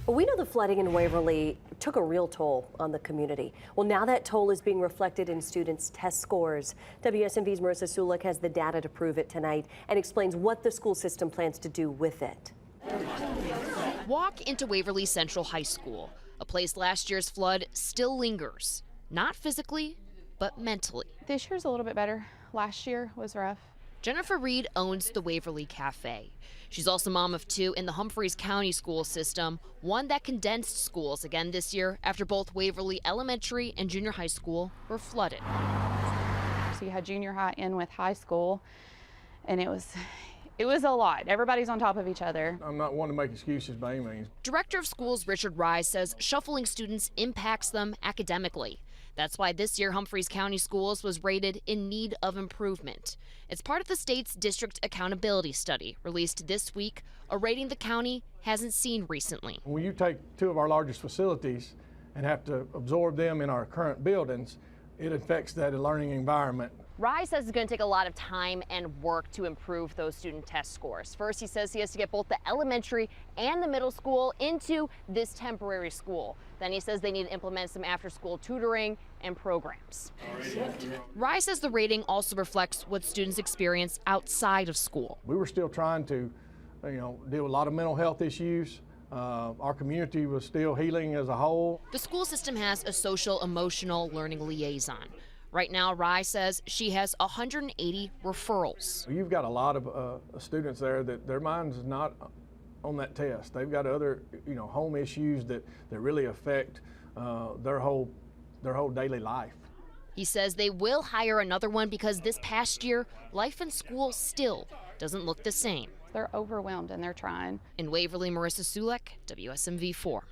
Well, we know the flooding in Waverly took a real toll on the community. Well, now that toll is being reflected in students' test scores. WSMV's Marissa Sulik has the data to prove it tonight and explains what the school system plans to do with it. Walk into Waverly Central High School. A place last year's flood still lingers. Not physically, but mentally. This year's a little bit better. Last year was rough. Jennifer Reed owns the Waverly Cafe. She's also mom of two in the Humphreys County school system, one that condensed schools again this year after both Waverly Elementary and Junior High School were flooded. So you had junior high in with high school, and it was a lot. Everybody's on top of each other. I'm not one to make excuses by any means. Director of Schools Richard Rise says shuffling students impacts them academically. That's why this year Humphreys County Schools was rated in need of improvement. It's part of the state's district accountability study released this week, a rating the county hasn't seen recently. When you take two of our largest facilities and have to absorb them in our current buildings, it affects that learning environment. Rise says it's going to take a lot of time and work to improve those student test scores. First, he says he has to get both the elementary and the middle school into this temporary school. Then he says they need to implement some after-school tutoring and programs. Rise says the rating also reflects what students experience outside of school. We were still trying to, deal with a lot of mental health issues. Our community was still healing as a whole. The school system has a social emotional learning liaison. Right now, Rise says she has 180 referrals. You've got a lot of students there that their mind's not on that test. They've got other, home issues that really affect their whole daily life. He says they will hire another one because this past year, life in school still doesn't look the same. They're overwhelmed and they're trying. In Waverly, Marissa Sulik, WSMV 4.